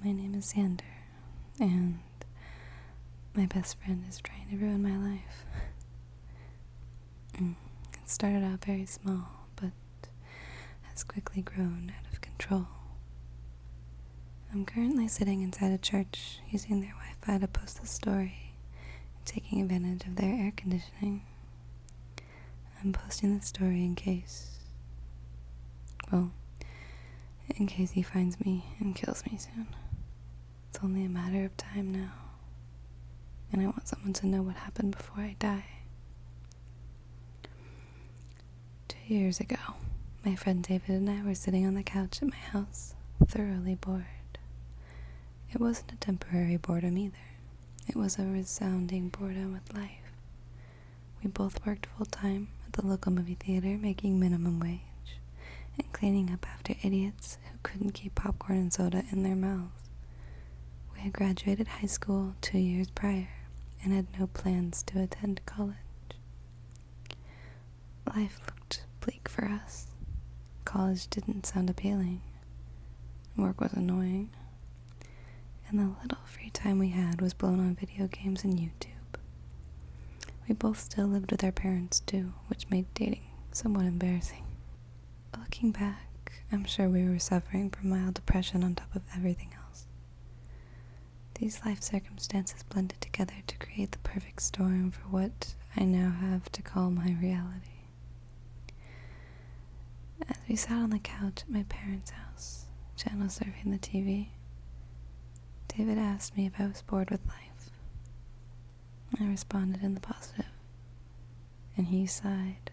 my name is Sander, and my best friend is trying to ruin my life. It started out very small, but has quickly grown out of control. I'm currently sitting inside a church using their Wi-Fi to post the story and taking advantage of their air conditioning. I'm posting the story in case he finds me and kills me soon. It's only a matter of time now, and I want someone to know what happened before I die. 2 years ago, my friend David and I were sitting on the couch at my house, thoroughly bored. It wasn't a temporary boredom either. It was a resounding boredom with life. We both worked full-time at the local movie theater, making minimum wage and cleaning up after idiots who couldn't keep popcorn and soda in their mouths. We had graduated high school 2 years prior and had no plans to attend college. Life looked bleak for us. College didn't sound appealing. Work was annoying. And the little free time we had was blown on video games and YouTube. We both still lived with our parents too, which made dating somewhat embarrassing. Looking back, I'm sure we were suffering from mild depression on top of everything else. These life circumstances blended together to create the perfect storm for what I now have to call my reality. As we sat on the couch at my parents' house, channel surfing the TV, David asked me if I was bored with life. I responded in the positive, and he sighed.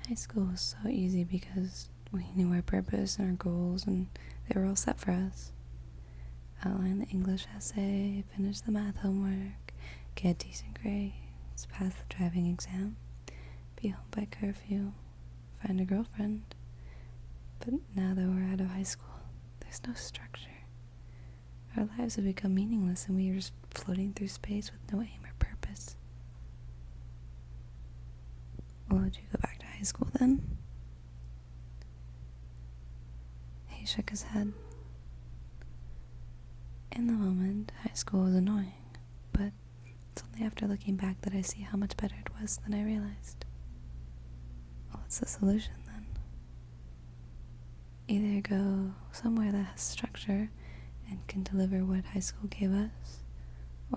High school was so easy because we knew our purpose and our goals, and they were all set for us. Outline the English essay, finish the math homework, get decent grades, pass the driving exam, be home by curfew, find a girlfriend. But now that we're out of high school, there's no structure. Our lives have become meaningless, and we are just floating through space with no aim or purpose. Well, would you go back to high school then? He shook his head. In the moment, high school was annoying, but it's only after looking back that I see how much better it was than I realized. Well, what's the solution then? Either go somewhere that has structure and can deliver what high school gave us,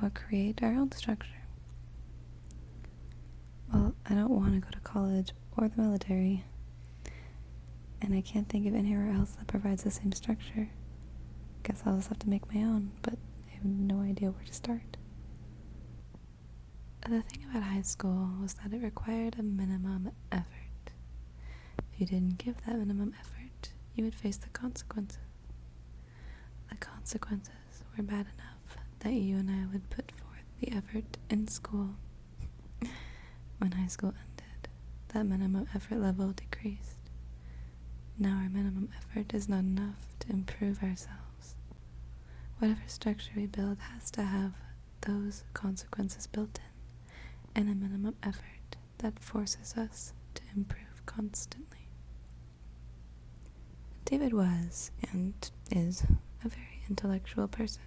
or create our own structure. Well, I don't want to go to college or the military, and I can't think of anywhere else that provides the same structure. Guess I'll just have to make my own, but I have no idea where to start. The thing about high school was that it required a minimum effort. If you didn't give that minimum effort, you would face the consequences. The consequences were bad enough that you and I would put forth the effort in school. When high school ended, that minimum effort level decreased. Now our minimum effort is not enough to improve ourselves. Whatever structure we build has to have those consequences built in, and a minimum effort that forces us to improve constantly. David was, and is, a very intellectual person.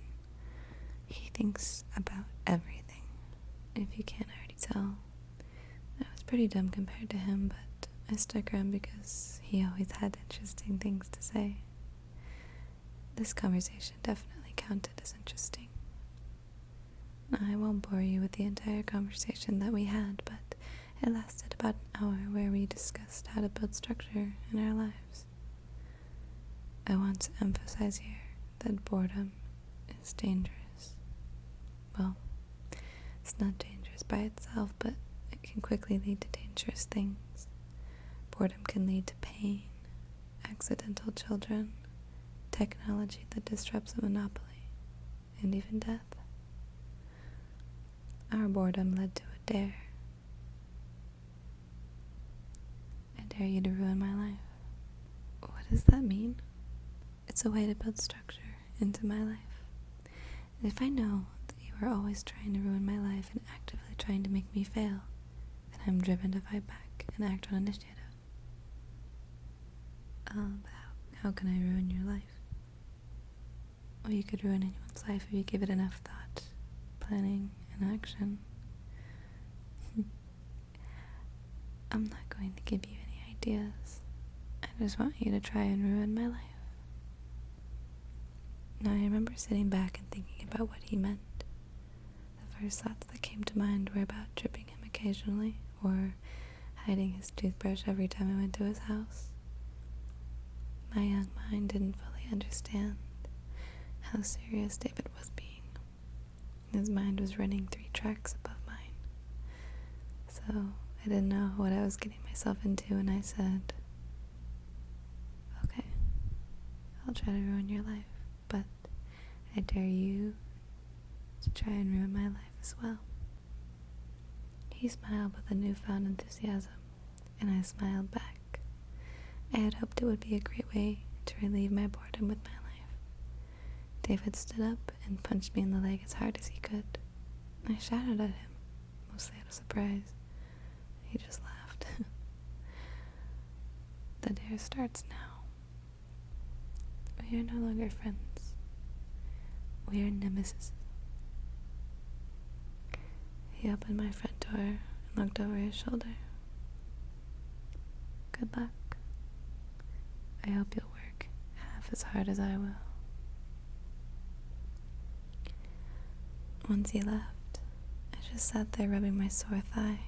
He thinks about everything. If you can't already tell, I was pretty dumb compared to him, but I stuck around because he always had interesting things to say. This conversation definitely counted as interesting. I won't bore you with the entire conversation that we had, but it lasted about an hour where we discussed how to build structure in our lives. I want to emphasize here that boredom is dangerous. Well, it's not dangerous by itself, but it can quickly lead to dangerous things. Boredom can lead to pain, accidental children, technology that disrupts a monopoly, and even death. Our boredom led to a dare. I dare you to ruin my life. What does that mean? It's a way to build structure into my life. And if I know that you are always trying to ruin my life and actively trying to make me fail, then I'm driven to fight back and act on initiative. But how can I ruin your life? or you could ruin anyone's life if you give it enough thought, planning, and action. I'm not going to give you any ideas. I just want you to try and ruin my life. Now, I remember sitting back and thinking about what he meant. The first thoughts that came to mind were about tripping him occasionally, or hiding his toothbrush every time I went to his house. My young mind didn't fully understand how serious David was being. His mind was running 3 tracks above mine. So I didn't know what I was getting myself into, and I said, okay, I'll try to ruin your life, but I dare you to try and ruin my life as well. He smiled with a newfound enthusiasm, and I smiled back. I had hoped it would be a great way to relieve my boredom with my life. David stood up and punched me in the leg as hard as he could. I shouted at him, mostly out of surprise. He just laughed. The dare starts now. We are no longer friends. We are nemesis. He opened my front door and looked over his shoulder. Good luck. I hope you'll work half as hard as I will. Once he left, I just sat there rubbing my sore thigh.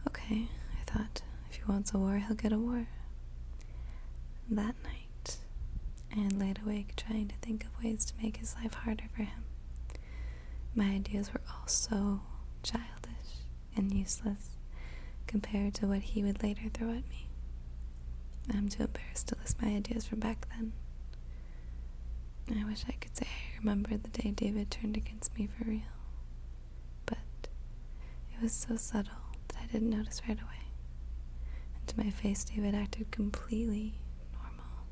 Okay, I thought, if he wants a war, he'll get a war. That night, I had laid awake trying to think of ways to make his life harder for him. My ideas were all so childish and useless compared to what he would later throw at me. I'm too embarrassed to list my ideas from back then. I wish I could say I remembered the day David turned against me for real. But it was so subtle that I didn't notice right away. And to my face, David acted completely normal.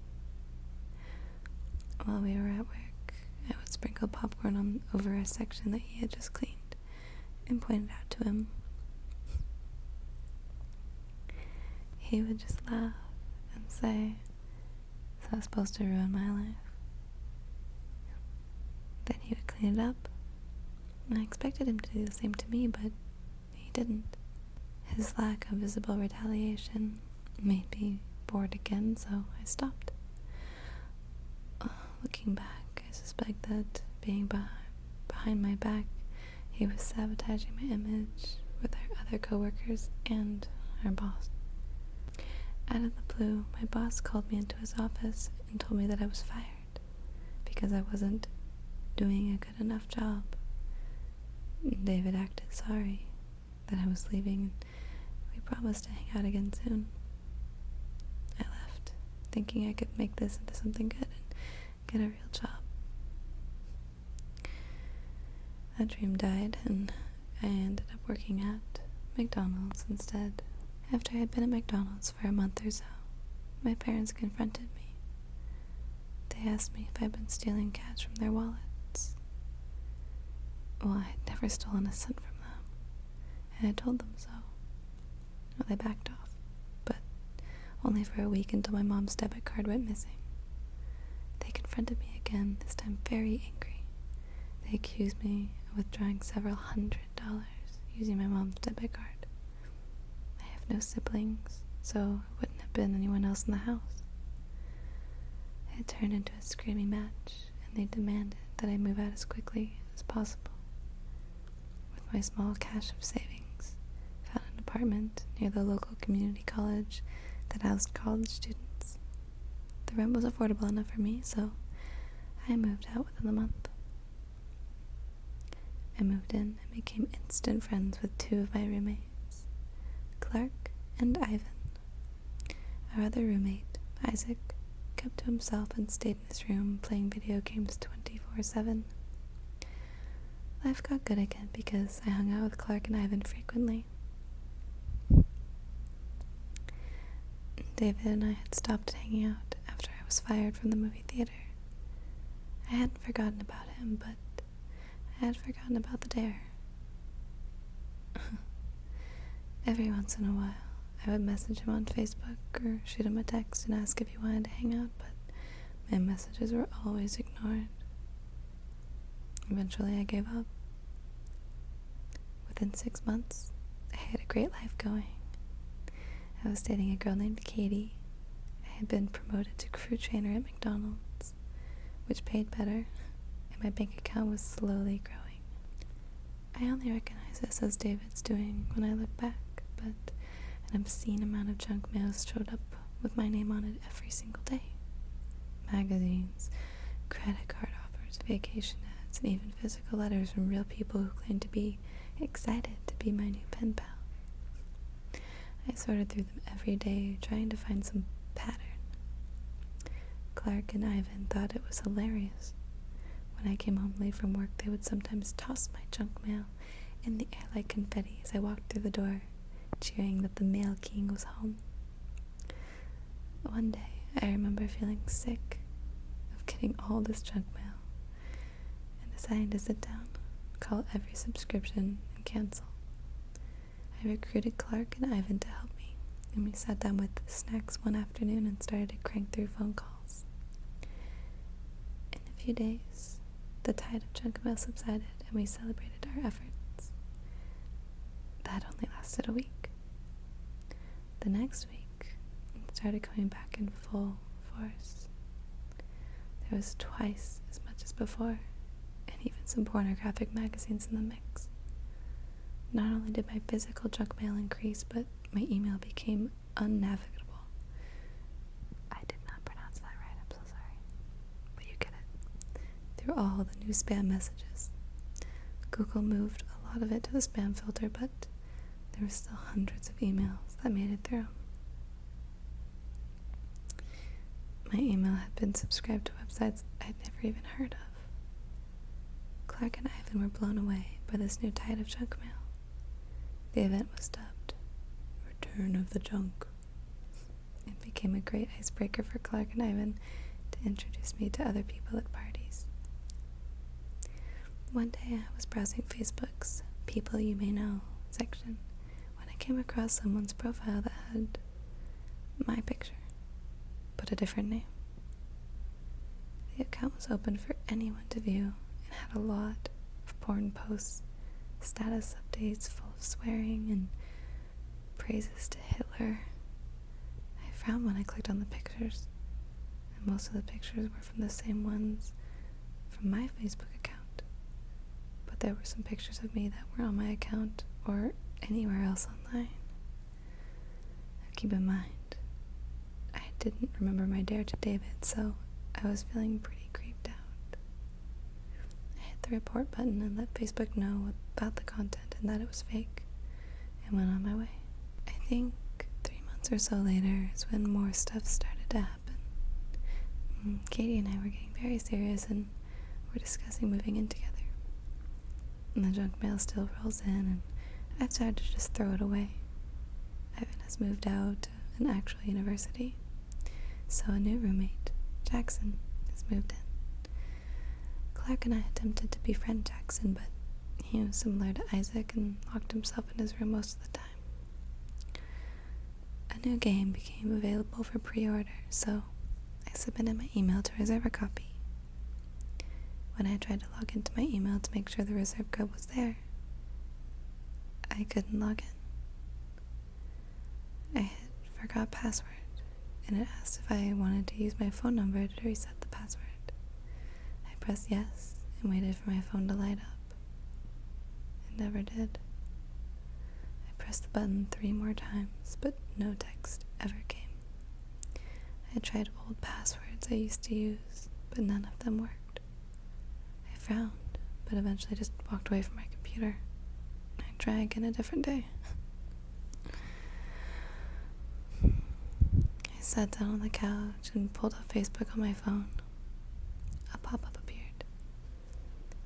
While we were at work, I would sprinkle popcorn over a section that he had just cleaned and point it out to him. He would just laugh and say, "Is that supposed to ruin my life?" Then he would clean it up. I expected him to do the same to me, but he didn't. His lack of visible retaliation made me bored again, so I stopped. Looking back, I suspect that being behind my back, he was sabotaging my image with our other coworkers and our boss. Out of the blue, my boss called me into his office and told me that I was fired because I wasn't doing a good enough job. David acted sorry that I was leaving, and we promised to hang out again soon. I left, thinking I could make this into something good and get a real job. That dream died, and I ended up working at McDonald's instead. After I had been at McDonald's for a month or so, my parents confronted me. They asked me if I'd been stealing cash from their wallets. Well, I had never stolen a cent from them, and I told them so. Well, they backed off, but only for a week until my mom's debit card went missing. They confronted me again, this time very angry. They accused me of withdrawing several $100s using my mom's debit card. I have no siblings, so it wouldn't have been anyone else in the house. It turned into a screaming match, and they demanded that I move out as quickly as possible. With my small cache of savings, I found an apartment near the local community college that housed college students. The rent was affordable enough for me, so I moved out within a month. I moved in and became instant friends with 2 of my roommates, Clark and Ivan. Our other roommate, Isaac, kept to himself and stayed in his room playing video games 24/7. Life got good again because I hung out with Clark and Ivan frequently. David and I had stopped hanging out after I was fired from the movie theater. I hadn't forgotten about him, but I had forgotten about the dare. Every once in a while, I would message him on Facebook or shoot him a text and ask if he wanted to hang out, but my messages were always ignored. ignored. Eventually I gave up. Within 6 months, I had a great life going. I was dating a girl named Katie. I had been promoted to crew trainer at McDonald's, which paid better, and my bank account was slowly growing. I only recognize this as David's doing when I look back, but an obscene amount of junk mail showed up with my name on it every single day. Magazines, credit card offers, vacation ads, and even physical letters from real people who claimed to be excited to be my new pen pal. I sorted through them every day, trying to find some pattern. Clark and Ivan thought it was hilarious. When I came home late from work, they would sometimes toss my junk mail in the air like confetti as I walked through the door, cheering that the mail king was home. One day, I remember feeling sick of getting all this junk mail and deciding to sit down, call every subscription, and cancel. I recruited Clark and Ivan to help me, and we sat down with snacks one afternoon and started to crank through phone calls. In a few days, the tide of junk mail subsided and we celebrated our efforts. That only lasted a week. The next week, it started coming back in full force. There was twice as much as before, and even some pornographic magazines in the mix. Not only did my physical junk mail increase, but my email became unnavigable. I did not pronounce that right, I'm so sorry. But you get it. Through all the new spam messages. Google moved a lot of it to the spam filter, but there were still hundreds of emails that made it through. My email had been subscribed to websites I'd never even heard of. Clark and Ivan were blown away by this new tide of junk mail. The event was dubbed Return of the Junk. It became a great icebreaker for Clark and Ivan to introduce me to other people at parties. One day I was browsing Facebook's People You May Know section when I came across someone's profile that had my picture, but a different name. The account was open for anyone to view and had a lot of porn posts, status updates full of swearing and praises to Hitler. I frowned when I clicked on the pictures, and most of the pictures were from the same ones from my Facebook account. But there were some pictures of me that were on my account or anywhere else online. Now keep in mind, I didn't remember my dare to David, so I was feeling pretty creeped out. I hit the report button and let Facebook know about the content and that it was fake, and went on my way. I think 3 months or so later is when more stuff started to happen. Katie and I were getting very serious and were discussing moving in together. And the junk mail still rolls in, and I started to just throw it away. Ivan has moved out to an actual university, so a new roommate, Jackson, has moved in. Clark and I attempted to befriend Jackson, but he was similar to Isaac and locked himself in his room most of the time. A new game became available for pre-order, so I submitted my email to reserve a copy. When I tried to log into my email to make sure the reserve code was there, I couldn't log in. I hit forgot password, and it asked if I wanted to use my phone number to reset the password. I pressed yes and waited for my phone to light up. It never did. I pressed the button 3 more times, but no text ever came. I tried old passwords I used to use, but none of them worked. I frowned, but eventually just walked away from my computer. I'd try again a different day. I sat down on the couch and pulled up Facebook on my phone. A pop-up appeared.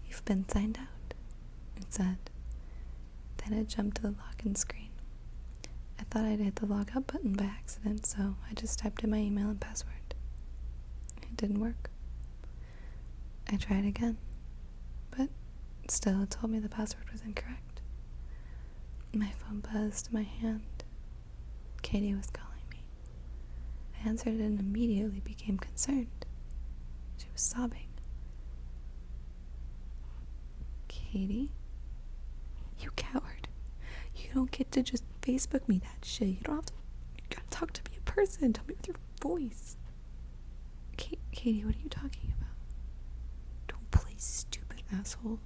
"You've been signed out," it said. Then it jumped to the login screen. I thought I'd hit the log out button by accident, so I just typed in my email and password. It didn't work. I tried again, but still it told me the password was incorrect. My phone buzzed in my hand. Katie was calling me. I answered it and immediately became concerned. She was sobbing, Katie, you coward. You don't get to just Facebook me that shit. You don't have to. You gotta talk to me in person. Tell me with your voice. Katie, what are you talking about? Don't play stupid, asshole.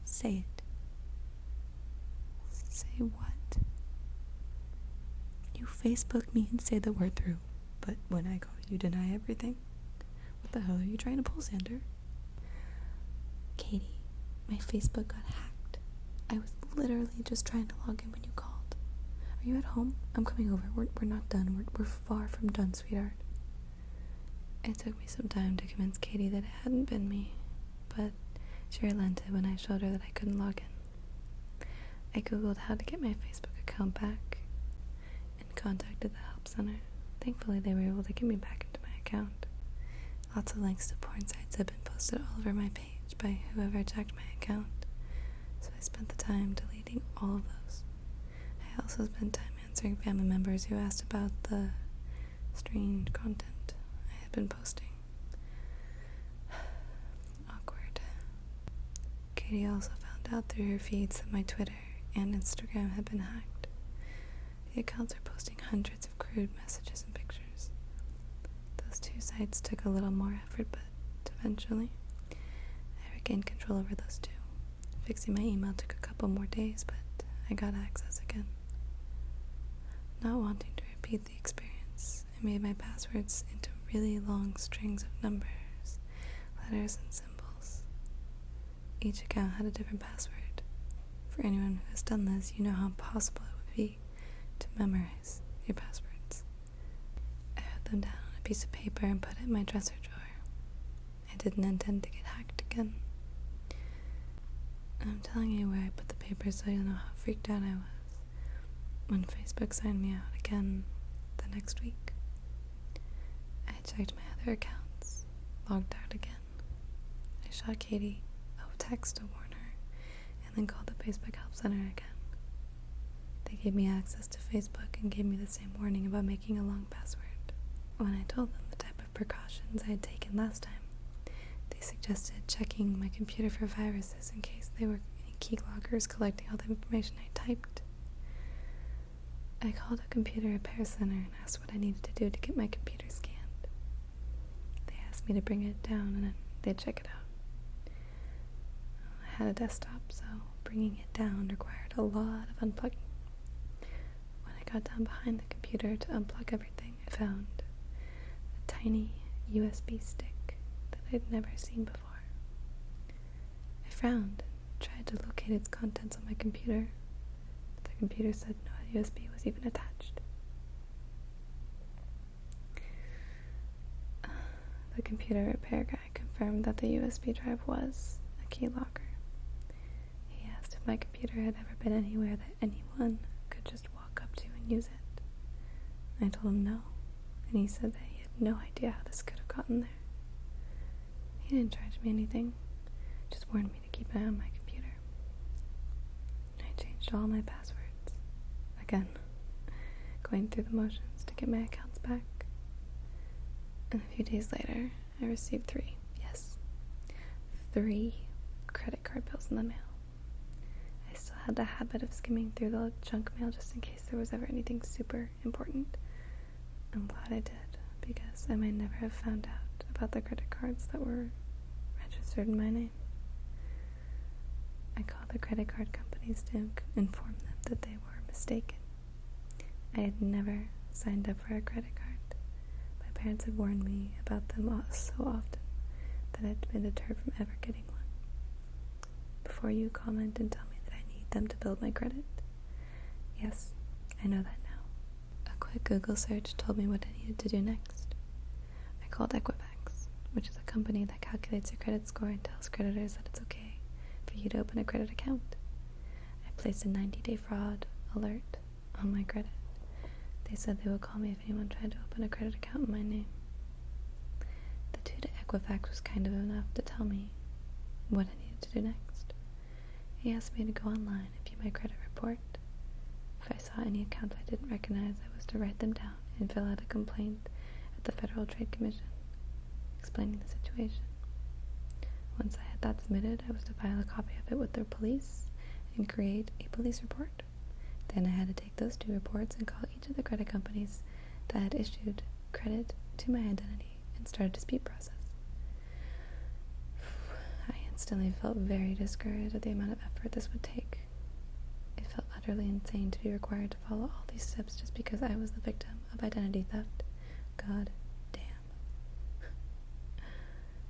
Say it. Say what? You Facebook me and say that we're through, but when I call you deny everything? What the hell are you trying to pull, Sander? Katie, my Facebook got hacked. I was literally just trying to log in when you called. Are you at home? I'm coming over. We're not done. We're far from done, sweetheart. It took me some time to convince Katie that it hadn't been me, but she relented when I showed her that I couldn't log in. I googled how to get my Facebook account back and contacted the help center. Thankfully, they were able to get me back into my account. Lots of links to porn sites have been posted all over my page by whoever checked my account, so I spent the time deleting all of those. I also spent time answering family members who asked about the strange content I had been posting. Awkward. Katie also found out through her feeds that my Twitter and Instagram had been hacked. The accounts are posting hundreds of crude messages and pictures. Those two sites took a little more effort, but eventually I regained control over those two. Fixing my email took a couple more days, but I got access again. Not wanting to repeat the experience, I made my passwords into really long strings of numbers, letters, and symbols. Each account had a different password. For anyone who has done this, you know how impossible it would be to memorize your passwords. I wrote them down on a piece of paper and put it in my dresser drawer. I didn't intend to get hacked again. I'm telling you where I put the paper so you'll know how freaked out I was when Facebook signed me out again the next week. I checked my other accounts, logged out again. I shot Katie a text to warn her, and then called the Facebook help center again. They gave me access to Facebook and gave me the same warning about making a long password. When I told them the type of precautions I had taken last time, they suggested checking my computer for viruses in case there were any keyloggers collecting all the information I typed. I called a computer repair center and asked what I needed to do to get my computer scanned. They asked me to bring it down and then they'd check it out. I had a desktop, so bringing it down required a lot of unplugging. When I got down behind the computer to unplug everything, I found a tiny USB stick that I'd never seen before. I frowned and tried to locate its contents on my computer, but the computer said no USB was even attached. The computer repair guy confirmed that the USB drive was a keylogger. He asked if my computer had ever been anywhere that anyone could just walk up to and use it. I told him no, and he said that he had no idea how this could have gotten there. He didn't charge me anything, just warned me to keep an eye on my computer. I changed all my passwords. Again, going through the motions to get my accounts back. And a few days later, I received 3 credit card bills in the mail. I still had the habit of skimming through the junk mail just in case there was ever anything super important. I'm glad I did, because I might never have found out about the credit cards that were registered in my name. I called the credit card companies to inform them that they were mistaken. I had never signed up for a credit card. My parents had warned me about them so often that I had been deterred from ever getting one. Before you comment and tell me that I need them to build my credit, yes, I know that now. A quick Google search told me what I needed to do next. I called Equifax, which is a company that calculates your credit score and tells creditors that it's okay for you to open a credit account. I placed a 90-day fraud alert on my credit. They said they would call me if anyone tried to open a credit account in my name. The dude at Equifax was kind enough to tell me what I needed to do next. He asked me to go online and view my credit report. If I saw any accounts I didn't recognize, I was to write them down and fill out a complaint at the Federal Trade Commission, explaining the situation. Once I had that submitted, I was to file a copy of it with the police and create a police report. Then I had to take those 2 reports and call each of the credit companies that had issued credit to my identity and start a dispute process. I instantly felt very discouraged at the amount of effort this would take. It felt utterly insane to be required to follow all these steps just because I was the victim of identity theft. God damn.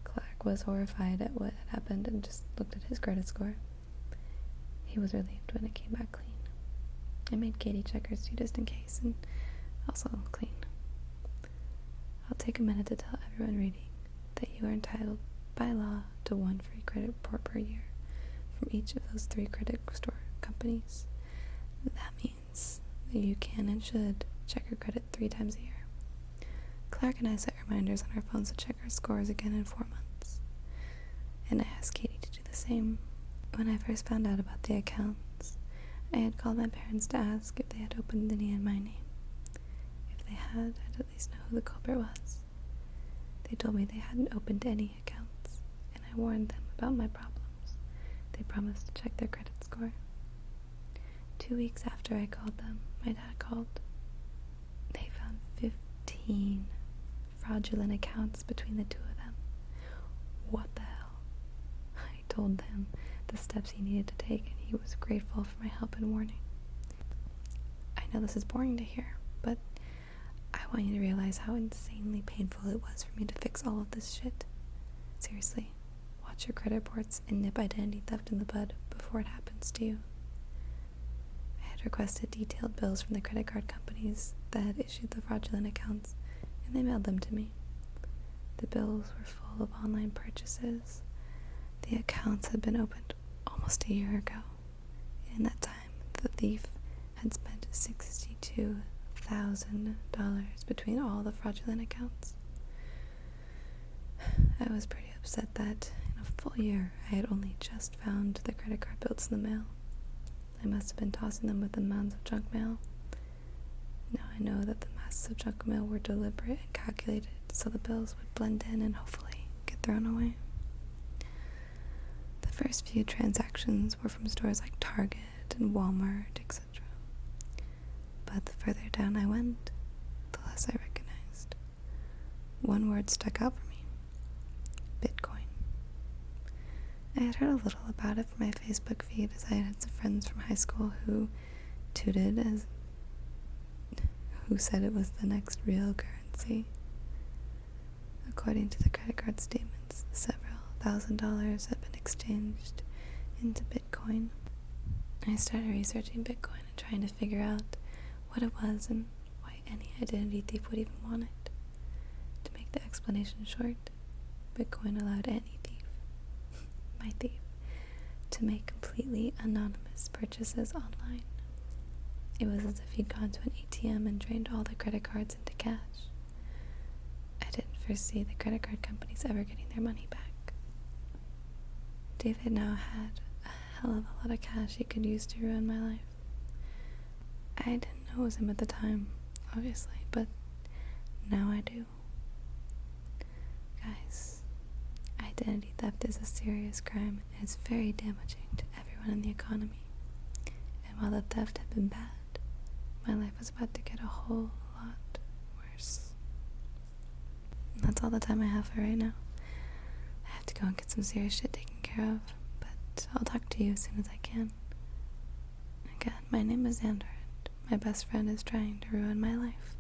Clark was horrified at what had happened and just looked at his credit score. He was relieved when it came back clean. I made Katie check hers too, just in case, and also clean. I'll take a minute to tell everyone reading that you are entitled by law to 1 free credit report per year from each of those 3 credit store companies. That means that you can and should check your credit 3 times a year. Clark and I set reminders on our phones to check our scores again in 4 months, and I asked Katie to do the same. When I first found out about the accounts, I had called my parents to ask if they had opened any in my name. If they had, I'd at least know who the culprit was. They told me they hadn't opened any accounts, and I warned them about my problems. They promised to check their credit score. 2 weeks after I called them, my dad called. They found 15 fraudulent accounts between the 2 of them. What the hell? I told him the steps he needed to take, and he was grateful for my help and warning. I know this is boring to hear, but I want you to realize how insanely painful it was for me to fix all of this shit. Seriously, watch your credit reports and nip identity theft in the bud before it happens to you. I had requested detailed bills from the credit card companies that had issued the fraudulent accounts, and they mailed them to me. The bills were full of online purchases. The accounts had been opened almost a year ago. In that time, the thief had spent $62,000 between all the fraudulent accounts. I was pretty upset that in a full year I had only just found the credit card bills in the mail. I must have been tossing them with the mounds of junk mail. Now I know that the masses of junk mail were deliberate and calculated so the bills would blend in and hopefully get thrown away. The first few transactions were from stores like Target and Walmart, etc. But the further down I went, the less I recognized. One word stuck out for me: Bitcoin. I had heard a little about it from my Facebook feed, as I had some friends from high school who said it was the next real currency. According to the credit card statements, several $1,000s had been exchanged into Bitcoin. I started researching Bitcoin and trying to figure out what it was and why any identity thief would even want it. To make the explanation short, Bitcoin allowed any thief, my thief, to make completely anonymous purchases online. It was as if he'd gone to an ATM and drained all the credit cards into cash. I didn't foresee the credit card companies ever getting their money back. David now had a hell of a lot of cash he could use to ruin my life. I didn't know it was him at the time, obviously, but now I do. Guys, identity theft is a serious crime and it's very damaging to everyone in the economy. And while the theft had been bad, my life was about to get a whole lot worse. And that's all the time I have for right now. I have to go and get some serious shit taken care of, but I'll talk to you as soon as I can. Again, my name is Xander, and my best friend is trying to ruin my life.